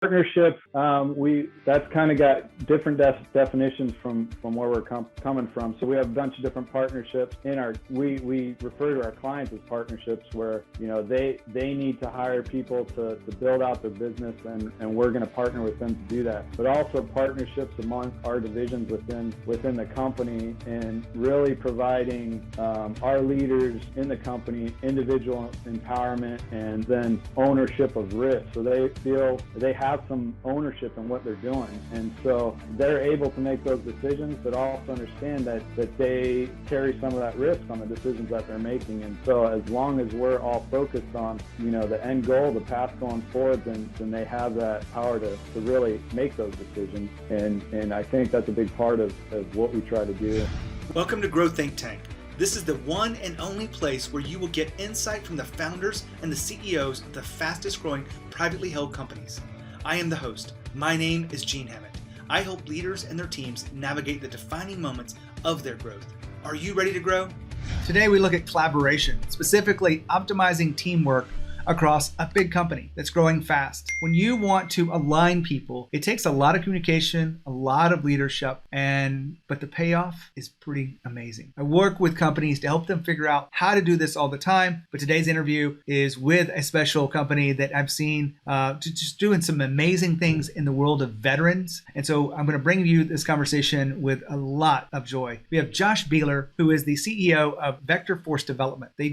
Partnerships, that's kind of got different definitions from where we're coming from. So we have a bunch of different partnerships we refer to our clients as partnerships, where they need to hire people to build out their business, and we're going to partner with them to do that. But also partnerships among our divisions within the company, and really providing our leaders in the company individual empowerment and then ownership of risk, so they feel they have some ownership in what they're doing, and so they're able to make those decisions, but also understand that they carry some of that risk on the decisions that they're making. And so as long as we're all focused on the end goal, the path going forward, then they have that power to really make those decisions, and I think that's a big part of what we try to do. Welcome to Grow Think Tank. This is the one and only place where you will get insight from the founders and the CEOs of the fastest growing privately held companies. I am the host. My name is Gene Hammett. I help leaders and their teams navigate the defining moments of their growth. Are you ready to grow? Today we look at collaboration, specifically optimizing teamwork across a big company that's growing fast. When you want to align people, it takes a lot of communication, a lot of leadership, but the payoff is pretty amazing. I work with companies to help them figure out how to do this all the time, but today's interview is with a special company that I've seen just doing some amazing things in the world of veterans. And so I'm going to bring you this conversation with a lot of joy. We have Josh Bieler, who is the CEO of Vector Force Development. They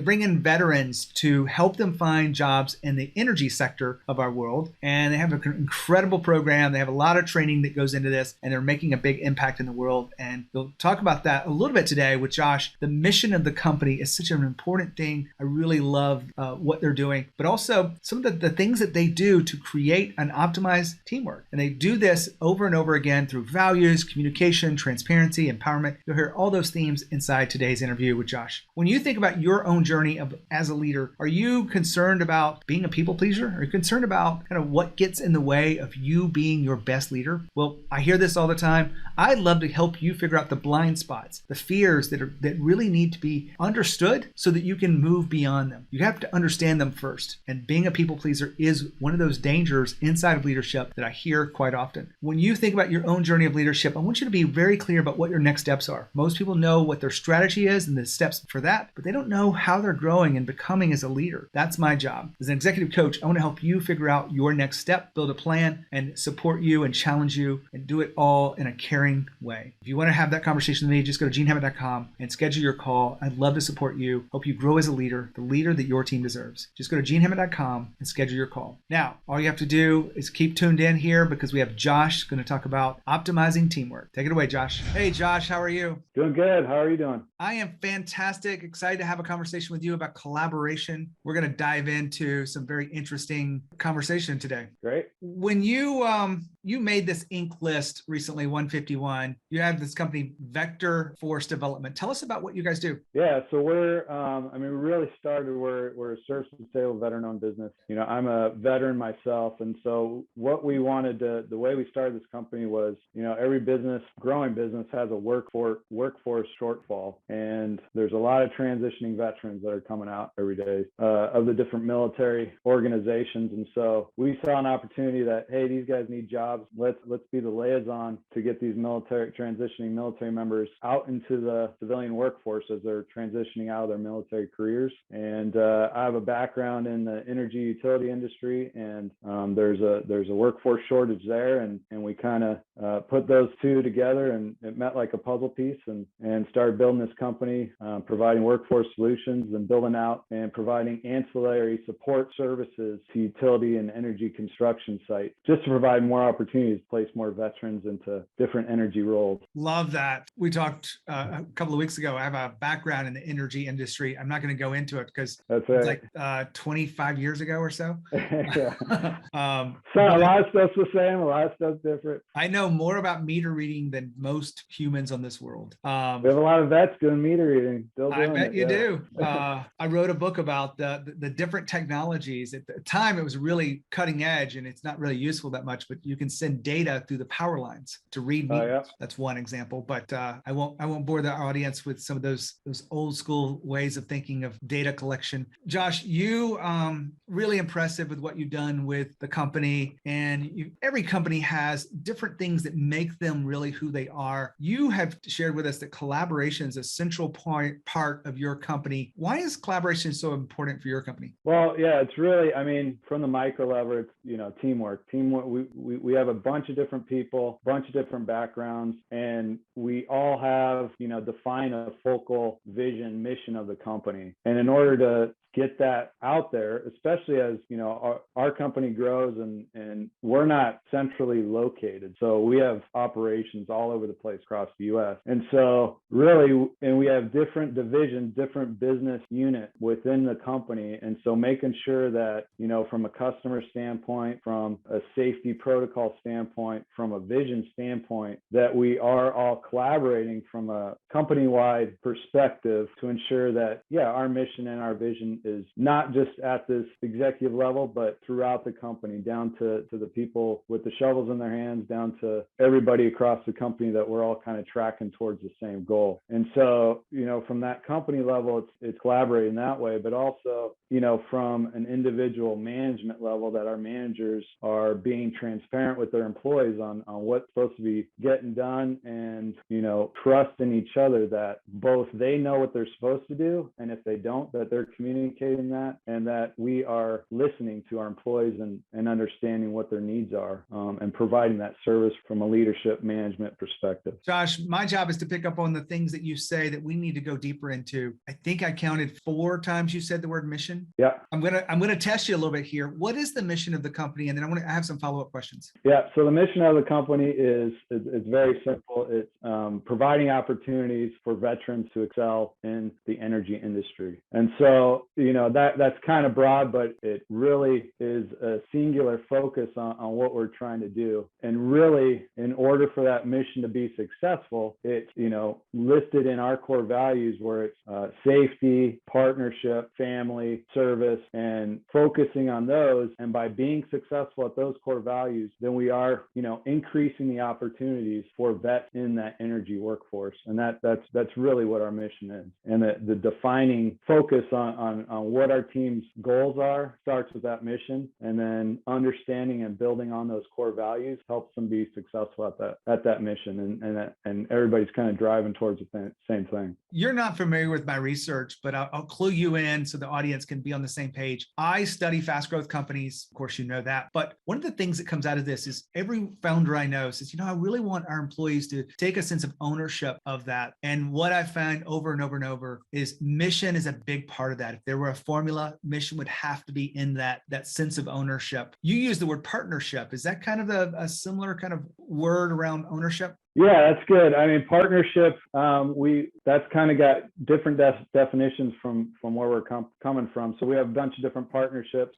bring in veterans to help them find jobs in the energy sector of our world. And they have an incredible program. They have a lot of training that goes into this, and they're making a big impact in the world. And we'll talk about that a little bit today with Josh. The mission of the company is such an important thing. I really love what they're doing, but also some of the things that they do to create an optimized teamwork. And they do this over and over again through values, communication, transparency, empowerment. You'll hear all those themes inside today's interview with Josh. When you think about your own journey as a leader, are you concerned about being a people pleaser? Are you concerned about kind of what gets in the way of you being your best leader? Well, I hear this all the time. I'd love to help you figure out the blind spots, the fears that really need to be understood so that you can move beyond them. You have to understand them first. And being a people pleaser is one of those dangers inside of leadership that I hear quite often. When you think about your own journey of leadership, I want you to be very clear about what your next steps are. Most people know what their strategy is and the steps for that, but they don't know how they're growing and becoming as a leader. That's my job. As an executive coach, I want to help you figure out your next step, build a plan, and support you and challenge you, and do it all in a caring way. If you want to have that conversation with me, just go to genehammett.com and schedule your call. I'd love to support you, help you grow as a leader, the leader that your team deserves. Just go to genehammett.com and schedule your call. Now, all you have to do is keep tuned in here because we have Josh going to talk about optimizing teamwork. Take it away, Josh. Hey, Josh, how are you? Doing good. How are you doing? I am fantastic. Excited to have a conversation with you about collaboration. We're going to dive into some very interesting conversation today. Great. When you made this Inc. list recently, 151, you have this company, Vector Force Development. Tell us about what you guys do. Yeah, so we're, we really started, we're a service and sales veteran-owned business. I'm a veteran myself, and so what we wanted to, the way we started this company was, every growing business has a workforce shortfall, and there's a lot of transitioning veterans that are coming out every day of the different military organizations. And so we saw an opportunity that, hey, these guys need jobs. Let's be the liaison to get these transitioning military members out into the civilian workforce as they're transitioning out of their military careers. And I have a background in the energy utility industry, and there's a workforce shortage there, and we kind of put those two together, and it met like a puzzle piece, and started building this company, providing workforce solutions and building out and providing ancillary support services to utility and energy construction sites, just to provide more opportunities to place more veterans into different energy roles. Love that. We talked a couple of weeks ago. I have a background in the energy industry. I'm not going to go into it because it's like 25 years ago or so. Yeah. So a lot of stuff's the same, a lot of stuff's different. I know more about meter reading than most humans on this world. We have a lot of vets doing meter reading. I bet you do. I wrote a book about the different technologies. At the time, it was really cutting edge, and it's not really useful that much, but you can send data through the power lines to read meetings. Yeah. That's one example, but I won't bore the audience with some of those old school ways of thinking of data collection. Josh, you really impressive with what you've done with the company, and every company has different things that make them really who they are. You have shared with us that collaboration is a central part of your company. Why is collaboration so important for your company? Well, yeah, it's really, I mean, from the micro level, it's, teamwork. We have a bunch of different people, bunch of different backgrounds, and we all have, define a focal vision, mission of the company. And in order to get that out there, especially as our company grows and we're not centrally located. So we have operations all over the place across the US. And so really, and we have different divisions, different business units within the company. And so making sure that, from a customer standpoint, from a safety protocol standpoint, from a vision standpoint, that we are all collaborating from a company-wide perspective to ensure that, our mission and our vision is not just at this executive level, but throughout the company, down to the people with the shovels in their hands, down to everybody across the company, that we're all kind of tracking towards the same goal. And so, from that company level, it's collaborating that way, but also, from an individual management level, that our managers are being transparent with their employees on what's supposed to be getting done, and, trusting each other that both they know what they're supposed to do, and if they don't, that they're communicating that, and that we are listening to our employees and understanding what their needs are, and providing that service from a leadership management perspective. Josh, my job is to pick up on the things that you say that we need to go deeper into. I think I counted 4 times you said the word mission. Yeah. I'm gonna test you a little bit here. What is the mission of the company? And then I have some follow-up questions. Yeah. So the mission of the company is very simple. It's providing opportunities for veterans to excel in the energy industry. And so, that's kind of broad, but it really is a singular focus on what we're trying to do. And really, in order for that mission to be successful, it's, listed in our core values, where it's safety, partnership, family, service, and focusing on those. And by being successful at those core values, then we are, increasing the opportunities for vets in that energy workforce. And that's really what our mission is. And the defining focus on what our team's goals are starts with that mission, and then understanding and building on those core values helps them be successful at that mission, and everybody's kind of driving towards the same thing. You're not familiar with my research, but I'll clue you in so the audience can be on the same page. I study fast growth companies. Of course, you know that. But one of the things that comes out of this is every founder I know says, I really want our employees to take a sense of ownership of that. And what I find over and over and over is mission is a big part of that. If there were a formula, mission would have to be in that sense of ownership. You use the word partnership. Is that kind of a similar kind of word around ownership? Yeah, that's good. I mean, partnership, that's kind of got different definitions from where we're coming from. So we have a bunch of different partnerships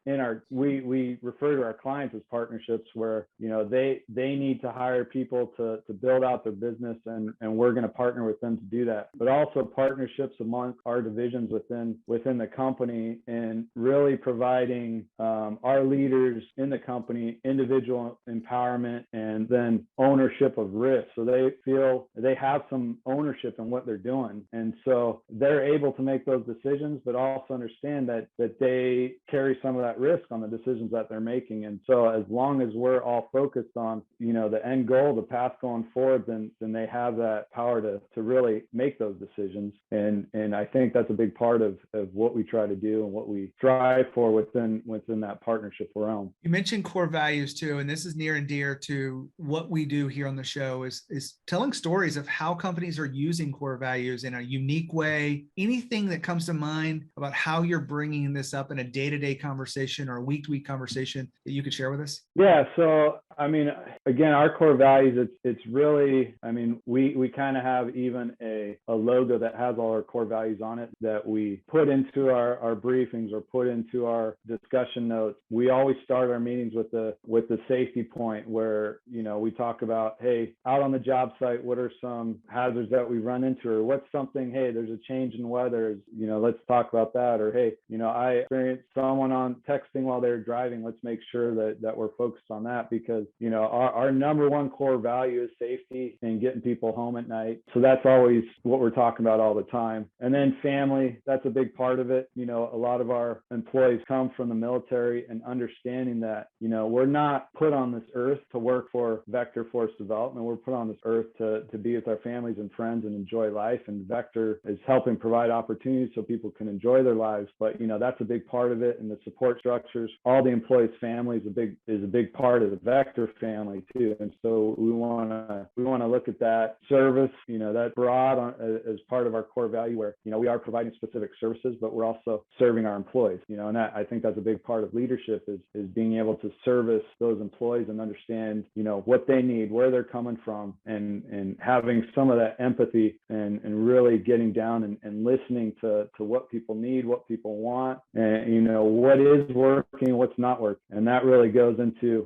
we refer to our clients as partnerships, where, they need to hire people to build out their business, and we're going to partner with them to do that. But also partnerships among our divisions within the company, and really providing our leaders in the company individual empowerment, and then ownership of risk. So they feel they have some ownership in what they're doing. And so they're able to make those decisions, but also understand that they carry some of that risk on the decisions that they're making. And so as long as we're all focused on, the end goal, the path going forward, then they have that power to really make those decisions. And I think that's a big part of what we try to do and what we strive for within that partnership realm. You mentioned core values too, and this is near and dear to what we do here on the show is telling stories of how companies are using core values in a unique way. Anything that comes to mind about how you're bringing this up in a day-to-day conversation or a week-to-week conversation that you could share with us? Yeah. So, I mean, again, our core values, it's really, I mean, we kind of have even a logo that has all our core values on it that we put into our briefings or put into our discussion notes. We always start our meetings with the safety point, where, we talk about, hey, out on the job site, what are some hazards that we run into, or what's something, hey, there's a change in weather, let's talk about that. Or, hey, I experienced someone on texting while they're driving. Let's make sure that we're focused on that, because, our number one core value is safety and getting people home at night. So that's always what we're talking about all the time. And then family, that's a big part of it. A lot of our employees come from the military, and understanding that, we're not put on this earth to work for Vector Force Development. We're put on this earth to be with our families and friends and enjoy life. And Vector is helping provide opportunities so people can enjoy their lives. But, that's a big part of it. And the support structures, all the employees' family is a big part of the Vector family too. And so we want to look at that service, that broad as part of our core value, where, we are providing specific services, but we're also serving our employees, and I think that's a big part of leadership is being able to service those employees and understand, what they need, where they're coming from, and having some of that empathy and really getting down and listening to what people need, what people want, and, what is working, what's not working. And that really goes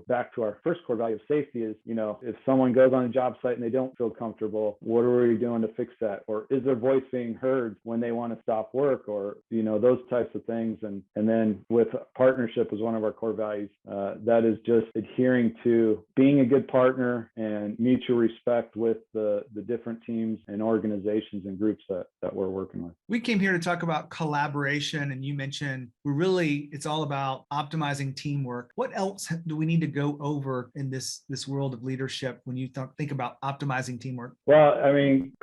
back to our first core value of safety is, if someone goes on a job site and they don't feel comfortable, what are we doing to fix that? Or is their voice being heard when they want to stop work, or, those types of things. And then with partnership is one of our core values. That is just adhering to being a good partner and mutual respect with the different teams and organizations and groups that we're working with. We came here to talk about collaboration, and you mentioned it's all about optimizing teamwork. What else do we need to go over in this world of leadership when you think about optimizing teamwork? Well,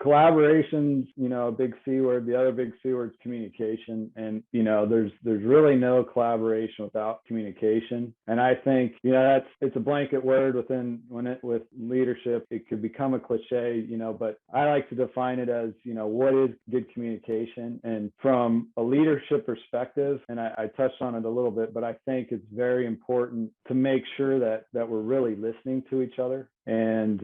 collaboration's, a big C word. The other big C word is communication. And, there's really no collaboration without communication. And I think, it's a blanket word with leadership. It could become a cliche, but I like to define it as, what is good communication? And from a leadership perspective, and I touched on it a little bit, but I think it's very important to make sure that we're really listening to each other. And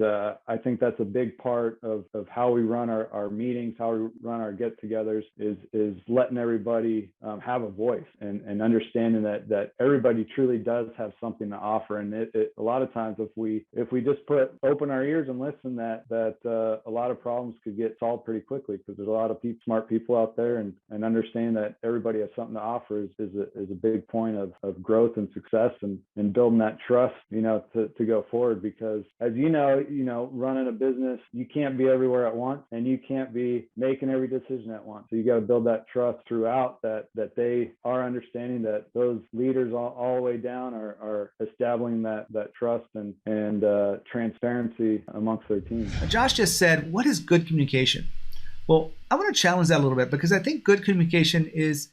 I think that's a big part of how we run our meetings, how we run our get-togethers, is letting everybody have a voice and understanding that everybody truly does have something to offer. And a lot of times, if we just open our ears and listen, that a lot of problems could get solved pretty quickly, because there's a lot of smart people out there, and understanding that everybody has something to offer is a big point of growth and success, and building that trust, to go forward. Because as running a business, you can't be everywhere at once, and you can't be making every decision at once. So you got to build that trust throughout, that they are understanding that those leaders all the way down are establishing that trust and transparency amongst their team. Josh just said, what is good communication? Well, I want to challenge that a little bit, because I think good communication is,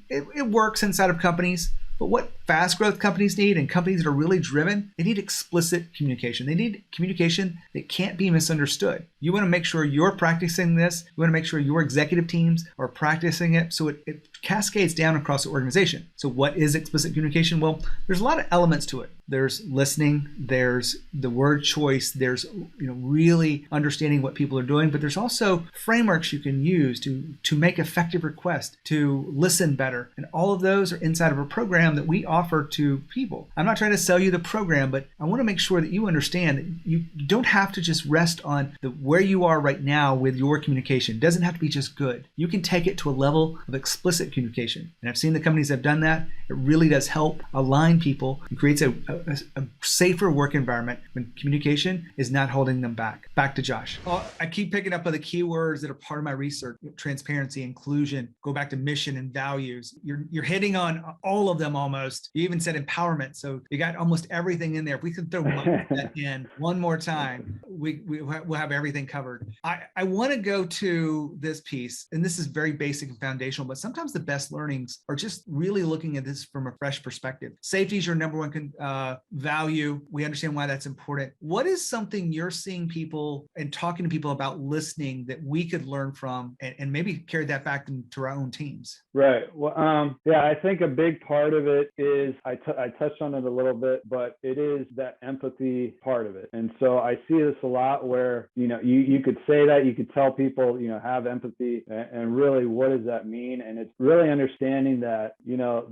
it works inside of companies. But what fast growth companies need, and companies that are really driven, they need explicit communication. They need communication that can't be misunderstood. You want to make sure you're practicing this. You want to make sure your executive teams are practicing it, so it cascades down across the organization. So what is explicit communication? Well, there's a lot of elements to it. There's listening, there's the word choice, there's really understanding what people are doing, but there's also frameworks you can use to make effective requests, to listen better. And all of those are inside of a program that we offer to people. I'm not trying to sell you the program, but I want to make sure that you understand that you don't have to just rest on where you are right now with your communication. It doesn't have to be just good. You can take it to a level of explicit communication. And I've seen the companies that have done that. It really does help align people and creates a safer work environment when communication is not holding them back. Back to Josh. I keep picking up on the keywords that are part of my research: transparency, inclusion, go back to mission and values. You're hitting on all of them almost. You even said empowerment. So you got almost everything in there. If we could throw that in one more time, we'll have everything covered. I want to go to this piece, and this is very basic and foundational, but sometimes the best learnings are just really looking at this from a fresh perspective. Safety is your number one value. We understand why that's important. What is something you're seeing people and talking to people about listening that we could learn from and maybe carry that back into our own teams? Right. Well, I think a big part of it is is, I touched on it a little bit, but it is that empathy part of it. And so I see this a lot where, you could say that, you could tell people, have empathy, and really, what does that mean? And it's really understanding that,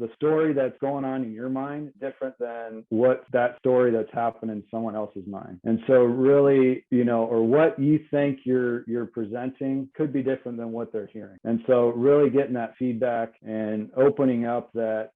the story that's going on in your mind is different than what that story that's happened in someone else's mind. And so really, or what you think you're presenting could be different than what they're hearing. And so really getting that feedback and opening up that,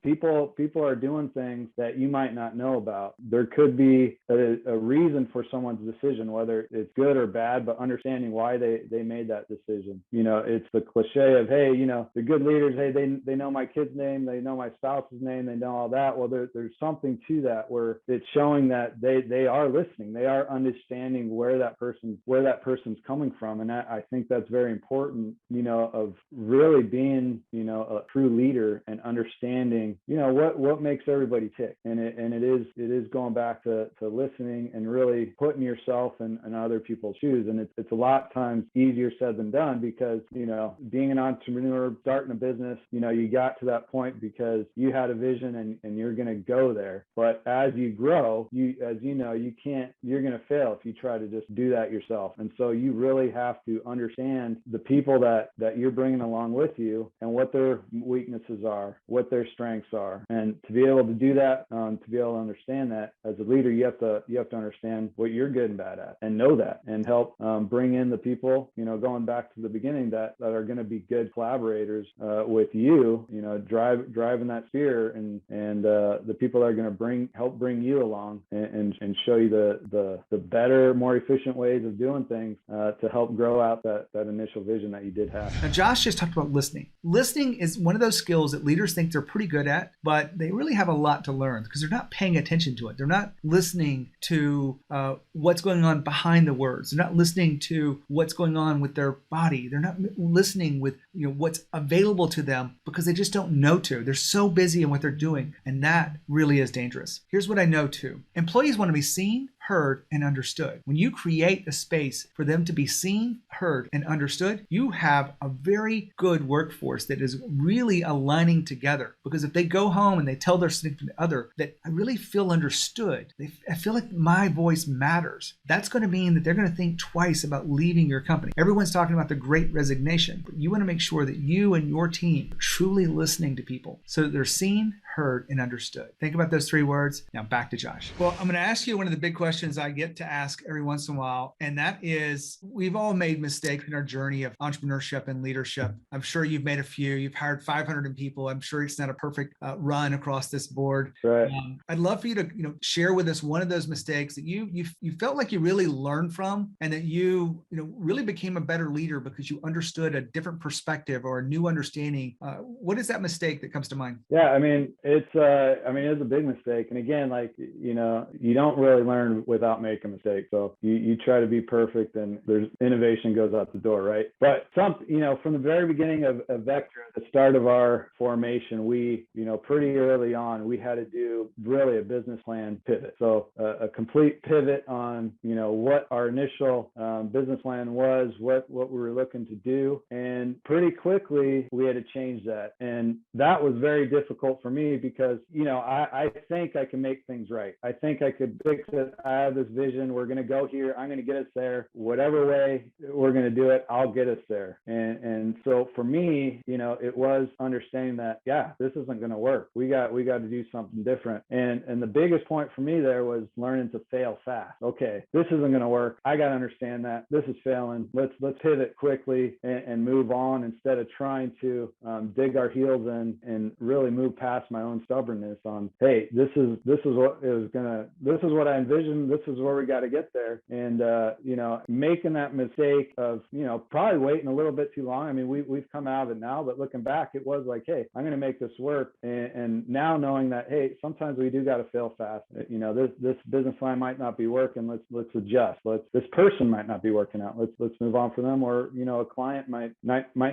people are doing things that you might not know about. There could be a reason for someone's decision, whether it's good or bad, but understanding why they made that decision. It's the cliche of, hey, the good leaders, hey, they know my kid's name, they know my spouse's name, they know all that. Well, there's something to that where it's showing that they are listening, they are understanding where that person's coming from. And I think that's very important, of really being, a true leader and understanding, what makes everybody tick. And it is going back to listening and really putting yourself in other people's shoes. And it's a lot of times easier said than done, because, being an entrepreneur, starting a business, you got to that point because you had a vision and you're going to go there. But as you grow, you're going to fail if you try to just do that yourself. And so you really have to understand the people that you're bringing along with you and what their weaknesses are, what their strengths are. And to be able to do that, to be able to understand that as a leader, you have to understand what you're good and bad at, and know that, and help bring in the people, going back to the beginning, that are going to be good collaborators with you, driving that sphere, and the people that are going to help bring you along and show you the better, more efficient ways of doing things to help grow out that initial vision that you did have. Now, Josh just talked about listening. Listening is one of those skills that leaders think they're pretty good at, but they really have a lot to learn because they're not paying attention to it. They're not listening to what's going on behind the words. They're not listening to what's going on with their body. They're not listening with what's available to them because they just don't know to. They're so busy in what they're doing, and that really is dangerous. Here's what I know too. Employees want to be seen, heard, and understood. When you create a space for them to be seen, heard, and understood, you have a very good workforce that is really aligning together. Because if they go home and they tell their significant other that I really feel understood, I feel like my voice matters, that's going to mean that they're going to think twice about leaving your company. Everyone's talking about the great resignation, but you want to make sure that you and your team are truly listening to people so that they're seen, heard, and understood. Think about those three words. Now back to Josh. Well, I'm going to ask you one of the big questions I get to ask every once in a while, and that is, we've all made mistakes in our journey of entrepreneurship and leadership. I'm sure you've made a few. You've hired 500 people. I'm sure it's not a perfect run across this board. Right. I'd love for you to share with us one of those mistakes that you felt like you really learned from, and that you really became a better leader because you understood a different perspective or a new understanding. What is that mistake that comes to mind? Yeah, it's a big mistake. And again, you don't really learn without making mistakes. So you try to be perfect, and there's innovation goes out the door, right? But from the very beginning of Vector, the start of our formation, we, pretty early on, we had to do really a business plan pivot. So a complete pivot on, what our initial business plan was, what we were looking to do. And pretty quickly, we had to change that. And that was very difficult for me because, I think I can make things right. I think I could fix it. I have this vision. We're going to go here. I'm going to get us there. Whatever way we're going to do it, I'll get us there. And so for me, it was understanding that, this isn't going to work. We got to do something different. And the biggest point for me there was learning to fail fast. Okay, this isn't going to work. I got to understand that this is failing. Let's pivot quickly and move on instead of trying to dig our heels in and really move past my own stubbornness on, hey, this is what I envisioned. This is where we got to get there. And, making that mistake of, probably waiting a little bit too long. We've come out of it now, but looking back, it was like, hey, I'm going to make this work. And now knowing that, hey, sometimes we do got to fail fast. This business line might not be working. Let's adjust. This person might not be working out. Let's move on for them. Or, a client might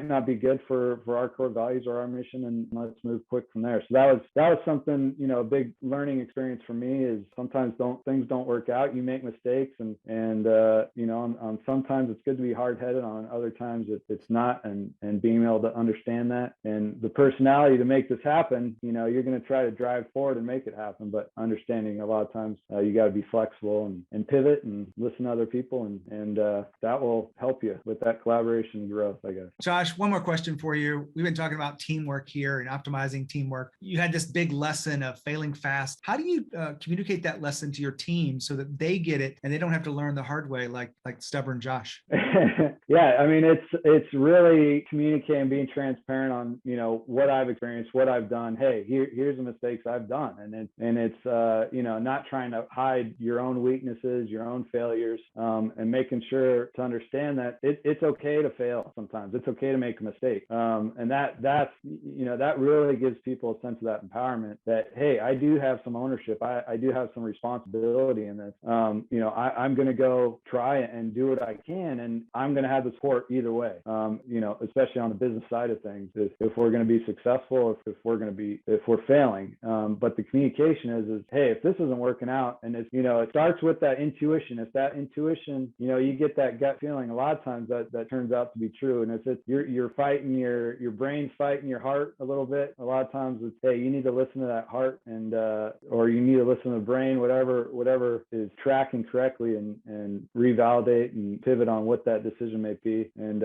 not be good for our core values or our mission, and let's move quick from there. So was something, a big learning experience for me. Is sometimes things don't work out. You make mistakes, and on sometimes it's good to be hard-headed. On other times it's not, and being able to understand that, and the personality to make this happen. You're going to try to drive forward and make it happen, but understanding a lot of times you got to be flexible and pivot and listen to other people, and that will help you with that collaboration and growth, I guess. Josh, one more question for you. We've been talking about teamwork here and optimizing teamwork. You had this big lesson of failing fast. How do you communicate that lesson to your team so that they get it and they don't have to learn the hard way like stubborn Josh? Yeah, I mean, it's really communicating, being transparent on what I've experienced, what I've done. Hey, here's the mistakes I've done, and it's not trying to hide your own weaknesses, your own failures, and making sure to understand that it's okay to fail sometimes. It's okay to make a mistake, and that really gives people a sense of that empowerment. That hey, I do have some ownership. I do have some responsibility in this. I'm going to go try and do what I can, and I'm going to have the support either way. Especially on the business side of things, if we're going to be successful, if we're failing. But the communication is hey, if this isn't working out, and it starts with that intuition. If that intuition, you get that gut feeling, a lot of times that turns out to be true. And it's you're fighting your brain's fighting your heart a little bit. A lot of times it's hey, you need to listen to that heart, and or you need to listen to the brain, whatever is tracking correctly, and revalidate and pivot on what that decision may be, and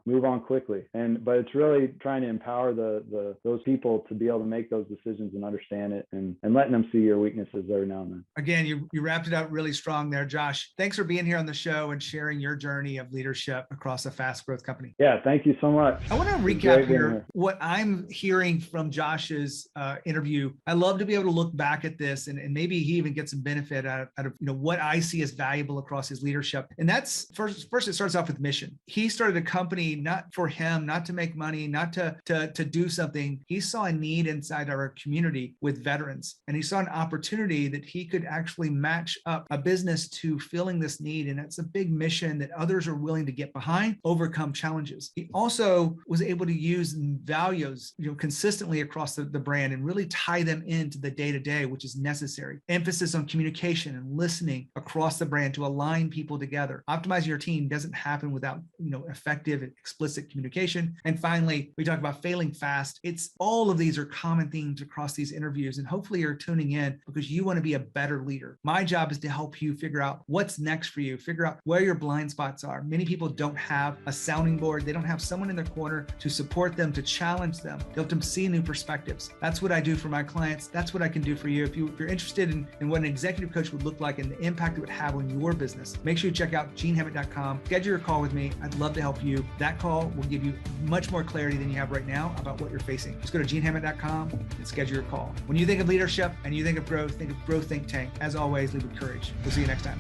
move on quickly. But it's really trying to empower those people to be able to make those decisions and understand it, and letting them see your weaknesses every now and then. Again, you wrapped it up really strong there, Josh. Thanks for being here on the show and sharing your journey of leadership across a fast growth company. Yeah, thank you so much. I want to recap here what I'm hearing from Josh's interview. I love to be able to look back at this, and maybe he even gets some benefit out of what I see as valuable across his leadership. And that's first it starts off with mission. He started a company not for him, not to make money, not to do something. He saw a need inside our community with veterans, and he saw an opportunity that he could actually match up a business to filling this need. And that's a big mission that others are willing to get behind, overcome challenges. He also was able to use values, consistently across the brand, and really tie them into the day-to-day, which is necessary. Emphasis on communication and listening across the brand to align people together. Optimizing your team doesn't happen without, effective and explicit communication. And finally, we talk about failing fast. It's all of these are common themes across these interviews, and hopefully you're tuning in because you want to be a better leader. My job is to help you figure out what's next for you, figure out where your blind spots are. Many people don't have a sounding board. They don't have someone in their corner to support them, to challenge them, to help them see new perspectives. That's what I do for my clients. That's what I can do for you. If you're interested in what an executive coach would look like and the impact it would have on your business, make sure you check out genehammett.com. Schedule your call with me. I'd love to help you. That call will give you much more clarity than you have right now about what you're facing. Just go to genehammett.com and schedule your call. When you think of leadership and you think of growth, think Think Tank. As always, lead with courage. We'll see you next time.